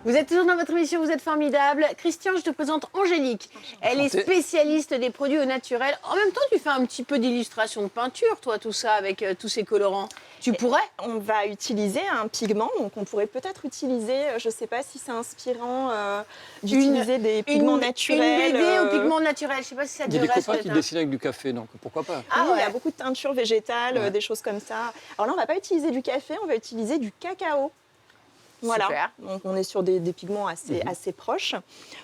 Vous êtes toujours dans votre émission, vous êtes formidable. Christian, je te présente Angélique. Elle est spécialiste des produits au naturel. En même temps, tu fais un petit peu d'illustration de peinture, toi, tout ça, avec tous ces colorants. Tu pourrais? On va utiliser un pigment, donc on pourrait peut-être utiliser, je ne sais pas si c'est inspirant d'utiliser des pigments naturels. Une BD au pigment naturel, je ne sais pas si ça te Il y a des reste. copains qui dessinent avec du café, donc pourquoi pas. Ah oui, ouais. il y a beaucoup de teintures végétales, des choses comme ça. Alors là, on ne va pas utiliser du café, on va utiliser du cacao. Voilà, Super. donc on est sur des pigments assez proches.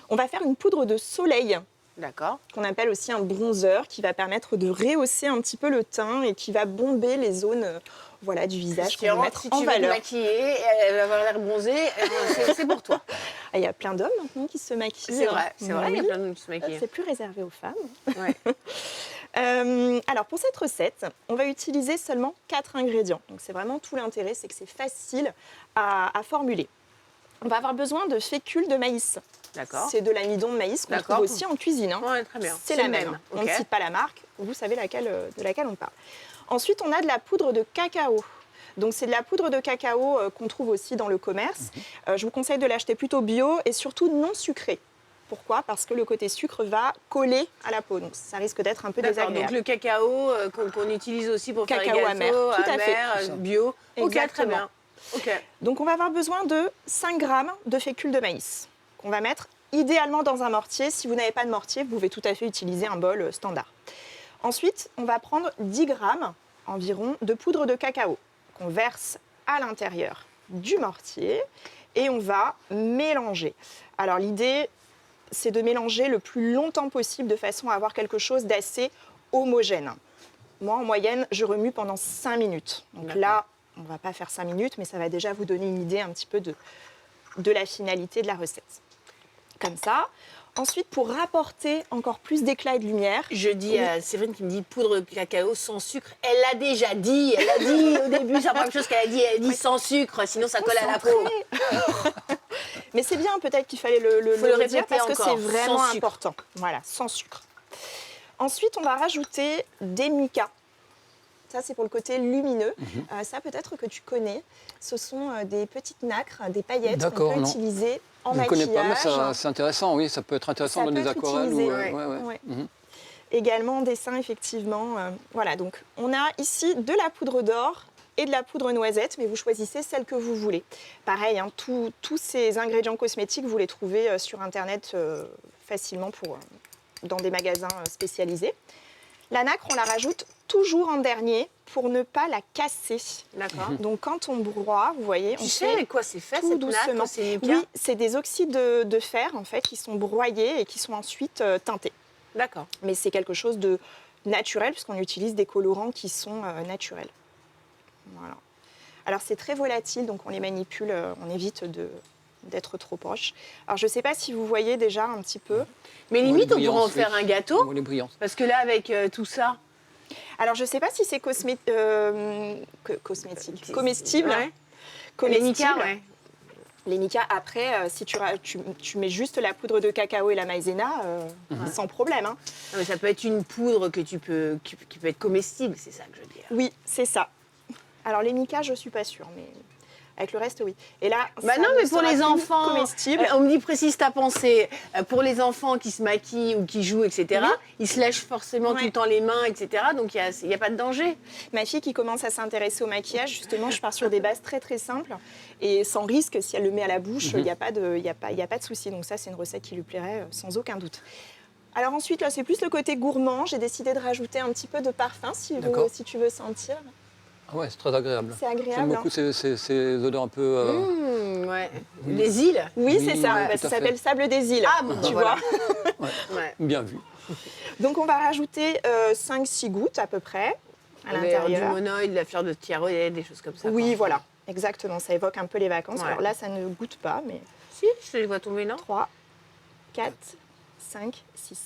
On va faire une poudre de soleil, D'accord. qu'on appelle aussi un bronzer, qui va permettre de rehausser un petit peu le teint et qui va bomber les zones du visage qu'on va mettre si en tu veux te valeur. maquiller, elle va avoir l'air bronzée, c'est pour toi. Ah, il y a plein d'hommes maintenant qui se maquillent. C'est vrai, il y a Oui. plein de monde qui se maquillent. C'est plus réservé aux femmes. Ouais. Alors pour cette recette, on va utiliser seulement 4 ingrédients. Donc c'est vraiment tout l'intérêt, c'est que c'est facile à formuler. On va avoir besoin de fécule de maïs. D'accord. C'est de l'amidon de maïs qu'on trouve aussi en cuisine. Hein. Ouais, très bien. C'est la même. On ne cite pas la marque, vous savez de laquelle on parle. Ensuite, on a de la poudre de cacao. Donc c'est de la poudre de cacao qu'on trouve aussi dans le commerce. Je vous conseille de l'acheter plutôt bio et surtout non sucré. Pourquoi? Parce que le côté sucre va coller à la peau, donc ça risque d'être un peu désagréable. Donc le cacao qu'on utilise aussi pour faire les Cacao gâteaux, amer, tout à fait. bio. Ok, très Exactement. bien. Ok. Donc on va avoir besoin de 5 grammes de fécule de maïs qu'on va mettre idéalement dans un mortier. Si vous n'avez pas de mortier, vous pouvez tout à fait utiliser un bol standard. Ensuite, on va prendre 10 grammes environ de poudre de cacao qu'on verse à l'intérieur du mortier et on va mélanger. Alors l'idée, c'est de mélanger le plus longtemps possible de façon à avoir quelque chose d'assez homogène. Moi, en moyenne, je remue pendant 5 minutes. Donc là, on ne va pas faire 5 minutes, mais ça va déjà vous donner une idée un petit peu de la finalité de la recette. Comme ça. Ensuite, pour rapporter encore plus d'éclat et de lumière... Je dis à Séverine qui me dit poudre de cacao sans sucre. Elle l'a déjà dit. Elle a dit au début, c'est la première chose qu'elle a dit. Elle a dit sans sucre, sinon ça colle à la peau. Mais c'est bien, peut-être qu'il fallait le répéter redire parce que encore, c'est vraiment sans sucre. important. Voilà, sans sucre. Ensuite, on va rajouter des micas. Ça, c'est pour le côté lumineux. Ça, peut-être que tu connais. Ce sont des petites nacres, des paillettes qu'on peut utiliser en maquillage. Je ne connais pas, mais c'est intéressant. Oui, ça peut être intéressant dans des aquarelles. Ouais. Également en dessin, effectivement. Voilà, donc on a ici de la poudre d'or et de la poudre noisette, mais vous choisissez celle que vous voulez. Pareil, hein, tous ces ingrédients cosmétiques, vous les trouvez sur Internet facilement dans des magasins spécialisés. La nacre, on la rajoute toujours en dernier pour ne pas la casser. D'accord. Donc quand on broie, vous voyez, Tu sais avec quoi c'est fait tout cette doucement. nacre, c'est mica? Oui, c'est des oxydes de fer en fait qui sont broyés et qui sont ensuite teintés. D'accord. Mais c'est quelque chose de naturel puisqu'on utilise des colorants qui sont naturels. Voilà. Alors c'est très volatile, donc on les manipule, on évite d'être trop proche. Alors je ne sais pas si vous voyez déjà un petit peu. Mais limite, on pourrait en brillance, faire un gâteau. Les brillances. Parce que là, avec tout ça... Alors je ne sais pas si c'est cosmétique, comestible. Ouais. Comestible. Les mica, ouais. Les mica, après, si tu mets juste la poudre de cacao et la maïzena, sans problème. Hein. Non, mais ça peut être une poudre qui peut être comestible, c'est ça que je veux dire. Oui, c'est ça. Alors les mica, je ne suis pas sûre, mais avec le reste, oui. Et là, Bah ça non, ne mais pour sera les plus enfants, comestible. on me dit précise ta pensée. Pour les enfants qui se maquillent ou qui jouent, etc., ils se lèchent forcément tout le temps les mains, etc. Donc il n'y a pas de danger. Ma fille qui commence à s'intéresser au maquillage, justement, je pars sur des bases très très simples et sans risque. Si elle le met à la bouche, il n'y a pas de souci. Donc ça, c'est une recette qui lui plairait sans aucun doute. Alors ensuite, là, c'est plus le côté gourmand. J'ai décidé de rajouter un petit peu de parfum, si tu veux sentir. Ah ouais, c'est très agréable. C'est agréable. J'aime beaucoup ces odeurs un peu... Ouais. Les îles. Oui, Oui, c'est ça. ouais, Bah, tout ça à s'appelle sable des îles. Ah, bon, tu voilà. vois. Ouais. Bien vu. Donc on va rajouter 5-6 gouttes à peu près à l'intérieur. Du monoïde, de la fleur de thyroïde, des choses comme ça. Oui, quoi. voilà. Exactement. Ça évoque un peu les vacances. Ouais. Alors là, ça ne goûte pas, mais... Si, je te les vois tomber, non? 3, 4, 5, 6.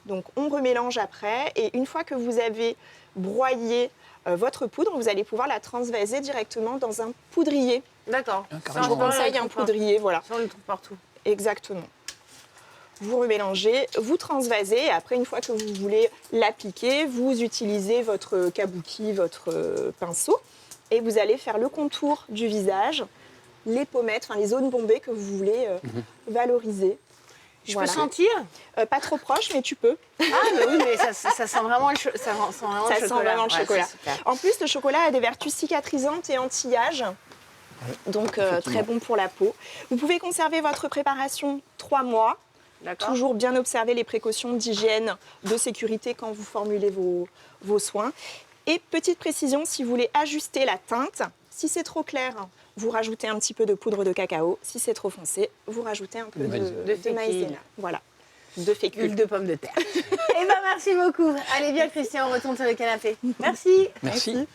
Donc on remélange après et une fois que vous avez broyé votre poudre, vous allez pouvoir la transvaser directement dans un poudrier. D'accord. carrément. Je vous conseille un poudrier, voilà. Ça, on le trouve partout. Exactement. Vous remélangez, vous transvasez et après, une fois que vous voulez l'appliquer, vous utilisez votre kabuki, votre pinceau et vous allez faire le contour du visage les pommettes, enfin les zones bombées que vous voulez valoriser. Je peux sentir? Pas trop proche, mais tu peux. Ah, mais oui, mais ça sent vraiment le, ça sent vraiment le Ça chocolat. sent vraiment le Ouais, chocolat. c'est super. En plus, le chocolat a des vertus cicatrisantes et anti-âge. Donc, très bon pour la peau. Vous pouvez conserver votre préparation 3 mois. D'accord. Toujours bien observer les précautions d'hygiène, de sécurité quand vous formulez vos soins. Et petite précision, si vous voulez ajuster la teinte, si c'est trop clair, vous rajoutez un petit peu de poudre de cacao. Si c'est trop foncé, vous rajoutez un peu de maïzena. Voilà, de fécule. Huile de pomme de terre. Eh bien, merci beaucoup. Allez, bien, Christian, on retourne sur le canapé. Merci. Merci.